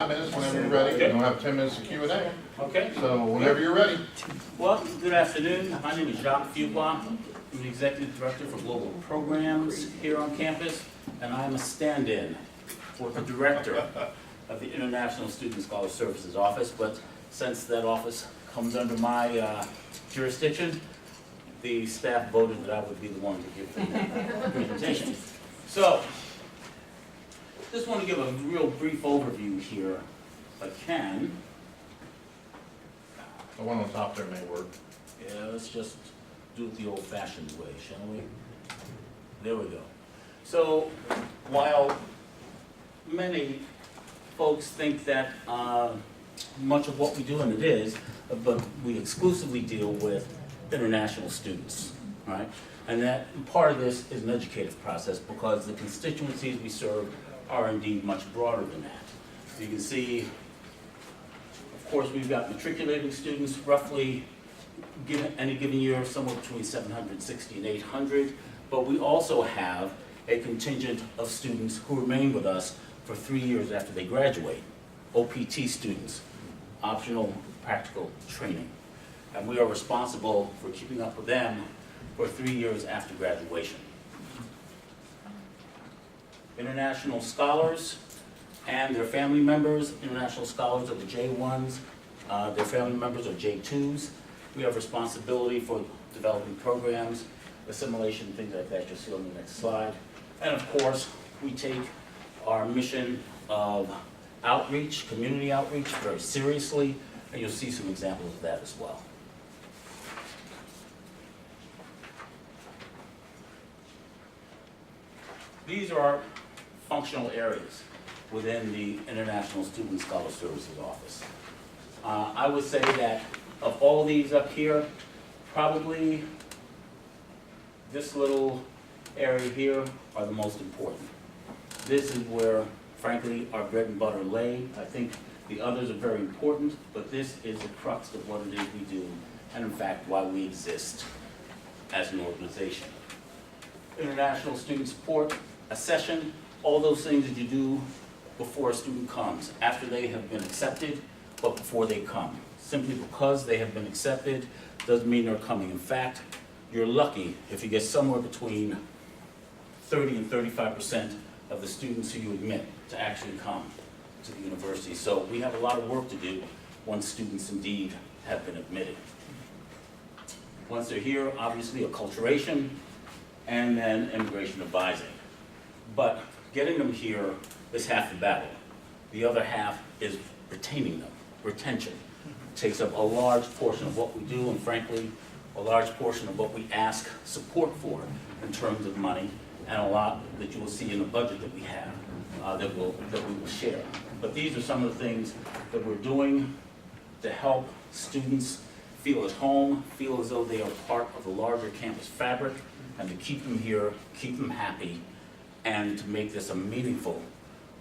5 minutes whenever you're ready. Okay. We'll have 10 minutes of Q&A. Okay. So whenever you're ready. Well, good afternoon. My name is Jacques Fuqua. I'm the Executive Director for Global Programs here on campus, and I'm a stand-in for the Director of the International Student Scholar Services Office. But since that office comes under my jurisdiction, the staff voted that I would be the one to give the presentation. So, just want to give a real brief overview here, if I can. The one on top there may work. Yeah, let's just do it the old-fashioned way, shall we? There we go. So, while many folks think that much of what we do, and it is, but we exclusively deal with international students, right? And that part of this is an educative process because the constituencies we serve are indeed much broader than that. You can see, of course, we've got matriculating students, roughly, any given year, somewhere between 760 and 800, but we also have a contingent of students who remain with us for 3 years after they graduate, OPT students, optional practical training. And we are responsible for keeping up with them for 3 years after graduation. International scholars and their family members. International scholars are the J1s, their family members are J2s. We have responsibility for developing programs, assimilation, things like that you'll see on the next slide. And of course, we take our mission of outreach, community outreach, very seriously, and you'll see some examples of that as well. These are our functional areas within the International Student Scholar Services Office. I would say that of all these up here, probably this little area here are the most important. This is where, frankly, our bread and butter lay. I think the others are very important, but this is the crux of what it is we do, and in fact, why we exist as an organization. International student support, accession, all those things that you do before a student comes, after they have been accepted, but before they come. Simply because they have been accepted doesn't mean they're coming. In fact, you're lucky if you get somewhere between 30 and 35% of the students who you admit to actually come to the university. So we have a lot of work to do once students indeed have been admitted. Once they're here, obviously acculturation and then immigration advising. But getting them here is half the battle. The other half is retaining them. Retention takes up a large portion of what we do, and frankly, a large portion of what we ask support for in terms of money, and a lot that you will see in the budget that we have that we will share. But these are some of the things that we're doing to help students feel at home, feel as though they are part of the larger campus fabric, and to keep them here, keep them happy, and to make this a meaningful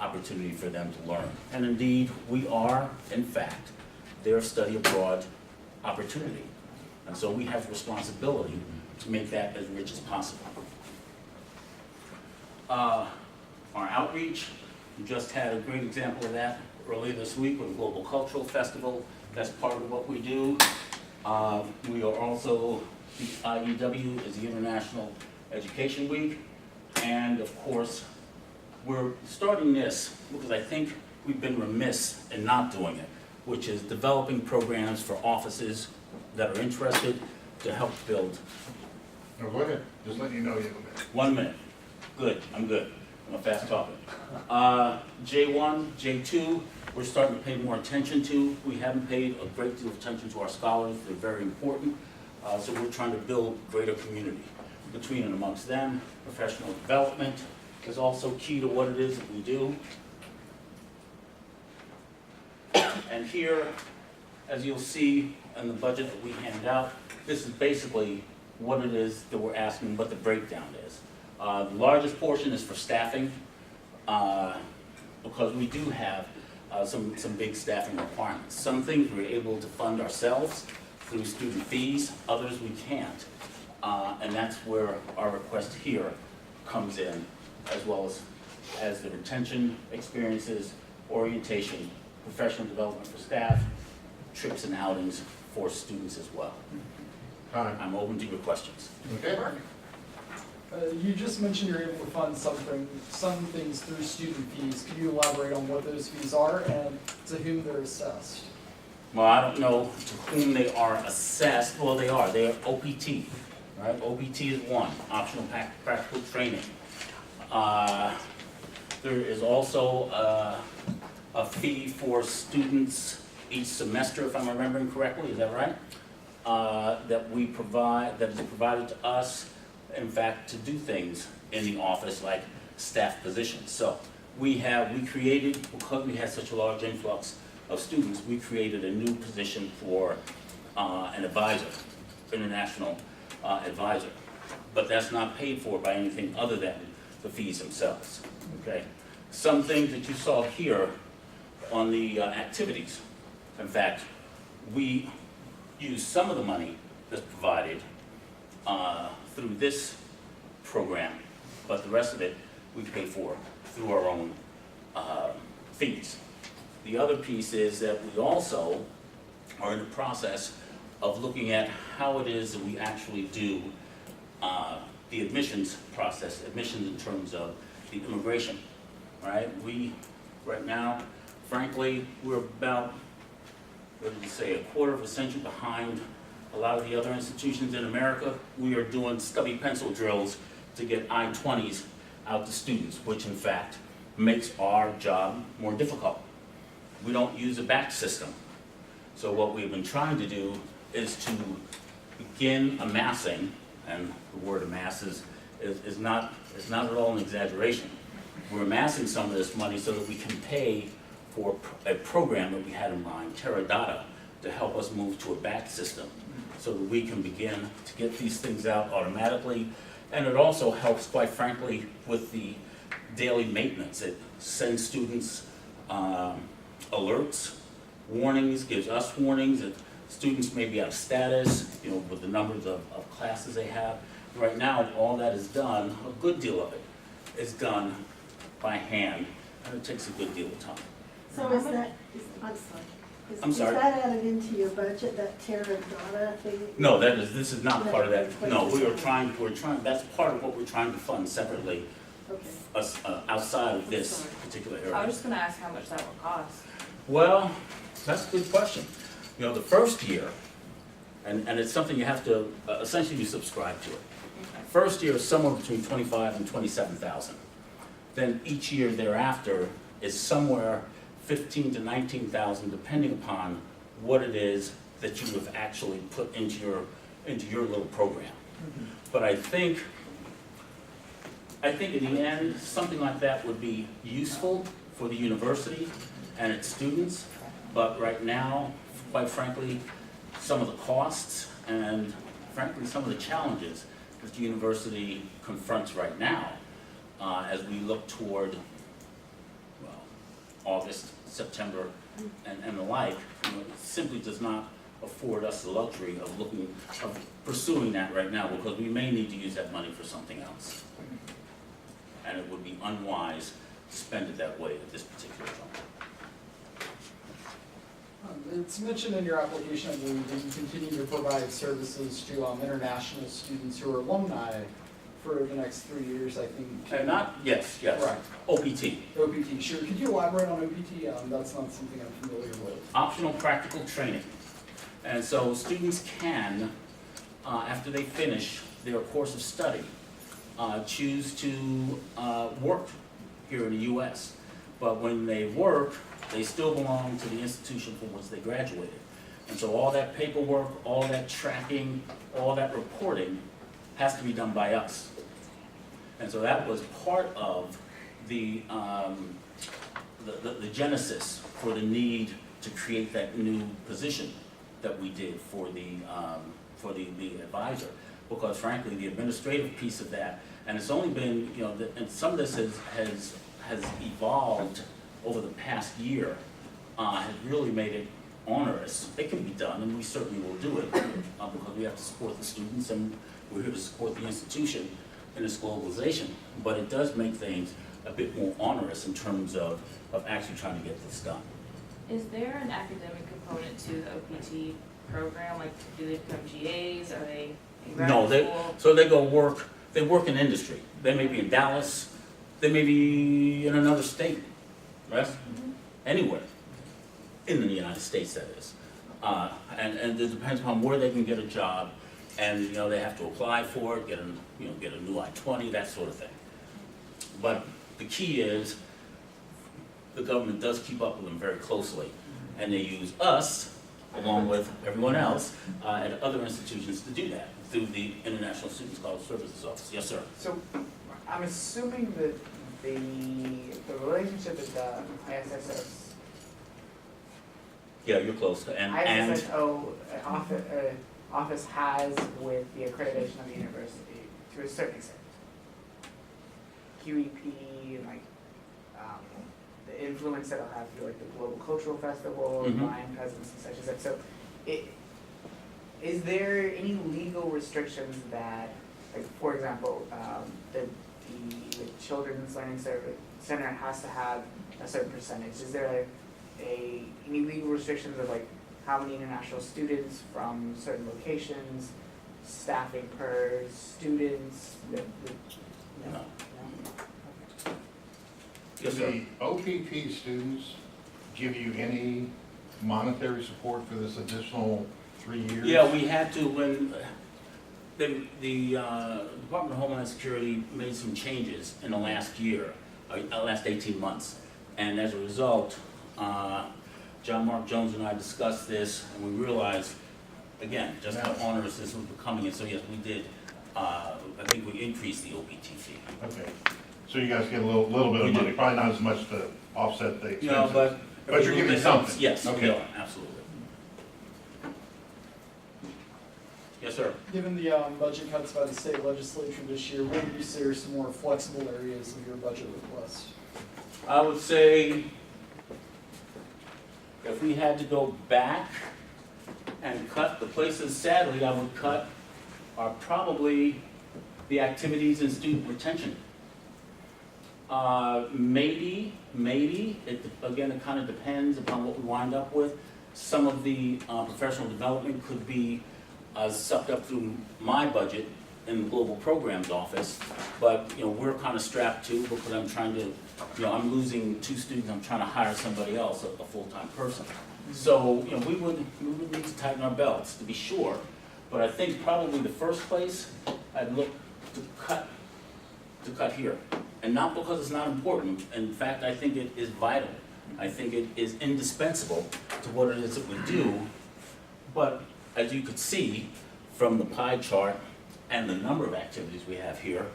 opportunity for them to learn. And indeed, we are, in fact, their study abroad opportunity. And so we have responsibility to make that as rich as possible. Our outreach, we just had a great example of that earlier this week with the Global Cultural Festival. That's part of what we do. We are also, the IEW is the International Education Week. And of course, we're starting this because I think we've been remiss in not doing it, which is developing programs for offices that are interested to help build. No, go ahead. Just letting you know you have a minute. 1 minute. Good, I'm good. I'm a fast talker. J1, J2, we're starting to pay more attention to. We haven't paid a great deal of attention to our scholars. They're very important. So we're trying to build greater community between and amongst them. Professional development is also key to what it is that we do. And here, as you'll see in the budget that we hand out, this is basically what it is that we're asking, what the breakdown is. The largest portion is for staffing, because we do have some big staffing requirements. Some things we're able to fund ourselves through student fees, others we can't. And that's where our request here comes in, as well as the retention experiences, orientation, professional development for staff, trips and outings for students as well. Time. I'm open to your questions. Okay? You just mentioned you're able to fund some things through student fees. Could you elaborate on what those fees are and to whom they're assessed? Well, I don't know to whom they are assessed. Well, they are OPT, right? OPT is one, optional practical training. There is also a fee for students each semester, if I'm remembering correctly, is that right? That is provided to us, in fact, to do things in the office like staff positions. So we created, because we had such a large influx of students, we created a new position for an advisor, international advisor. But that's not paid for by anything other than the fees themselves, okay? Some things that you saw here on the activities. In fact, we use some of the money that's provided through this program, but the rest of it we pay for through our own fees. The other piece is that we also are in the process of looking at how it is that we actually do the admissions process, admissions in terms of the immigration, right? Right now, frankly, we're about, what did you say, a quarter of a century behind a lot of the other institutions in America. We are doing stubby pencil drills to get I-20s out to students, which in fact makes our job more difficult. We don't use a batch system. So what we've been trying to do is to begin amassing, and the word amass is not at all an exaggeration. We're amassing some of this money so that we can pay for a program that we had in mind, Teradata, to help us move to a batch system so that we can begin to get these things out automatically. And it also helps, quite frankly, with the daily maintenance. It sends students alerts, warnings, gives us warnings that students may be out of status, with the numbers of classes they have. Right now, all that is done, a good deal of it is done by hand, and it takes a good deal of time. So I'm sorry. I'm sorry? Is that added into your budget, that Teradata thing? No, this is not part of that. No, we're trying, that's part of what we're trying to fund separately, Okay. outside of this particular area. I was just gonna ask how much that would cost. Well, that's a good question. The first year, and it's something you have to, essentially you subscribe to it. First year is somewhere between 25 and 27,000. Then each year thereafter is somewhere 15 to 19,000, depending upon what it is that you have actually put into your little program. But I think in the end, something like that would be useful for the university and its students. But right now, quite frankly, some of the costs and frankly some of the challenges that the university confronts right now as we look toward August, September, and the like, it simply does not afford us the luxury of pursuing that right now, because we may need to use that money for something else. And it would be unwise to spend it that way at this particular time. It's mentioned in your application, I believe, that you continue to provide services to international students who are alumni for the next 3 years, I think. Yes. Right. OPT. OPT, sure. Could you elaborate on OPT? That's not something I'm familiar with. Optional practical training. And so students can, after they finish their course of study, choose to work here in the U.S. But when they work, they still belong to the institution from which they graduated. And so all that paperwork, all that tracking, all that reporting has to be done by us. And so that was part of the genesis for the need to create that new position that we did for the advisor. Because frankly, the administrative piece of that, and it's only been, and some of this has evolved over the past year, has really made it onerous. It can be done, and we certainly will do it, because we have to support the students, and we're here to support the institution in its globalization. But it does make things a bit more onerous in terms of actually trying to get this done. Is there an academic component to the OPT program? Like, do they become GAs? Are they in No, graduate school? so they work in industry. They may be in Dallas, they may be in another state, right? Anywhere in the United States, that is. And it depends upon where they can get a job, and, you know, they have to apply for it, get a new I-20, that sort of thing. But the key is, the government does keep up with them very closely, and they use us, along with everyone else, at other institutions to do that, through the International Student Scholar Services Office. Yes, sir. So I'm assuming that the relationship that the ISSS, Yeah, you're close, and ISSO office has with the accreditation of the university to a certain extent. QEP and like the influence that it'll have through like the Global Cultural Festival, Mhm. Lion presence and such as that. So is there any legal restrictions that, like for example, the Children's Learning Center has to have a certain percentage? Is there any legal restrictions of like how many international students from certain locations, staffing per students? No. Yes, Do sir. the OPT students give you any monetary support for this additional 3 years? Yeah, we had to when the Department of Homeland Security made some changes in the last year, last 18 months. And as a result, John Mark Jones and I discussed this, and we realized, again, just how onerous this was becoming. And so, yes, we did, I think we increased the OPT fee. Okay, so you guys get a little bit We of do. money, probably not as much to offset the expenses. You know, but. But you're giving it helps. something. Yes, we Okay. are, absolutely. Yes, sir. Given the budget cuts by the state legislature this year, what would you say are some more flexible areas of your budget request? I would say if we had to go back and cut the places, sadly, I would cut are probably the activities and student retention. Maybe, again, it kind of depends upon what we wind up with. Some of the professional development could be sucked up through my budget in the Global Programs Office, but, you know, we're kind of strapped too because I'm trying to, you know, I'm losing 2 students, I'm trying to hire somebody else, a full-time person. So, you know, we would need to tighten our belts, to be sure, but I think probably the first place I'd look to cut here. And not because it's not important, in fact, I think it is vital. I think it is indispensable to what it is that we do, but as you could see from the pie chart and the number of activities we have here,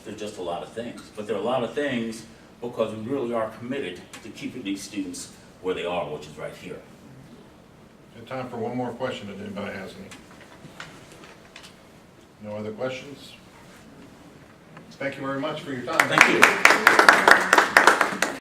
there's just a lot of things. But there are a lot of things because we really are committed to keeping these students where they are, which is right here. Got time for one more question if anybody has any. No other questions? Thank you very much for your time. Thank you.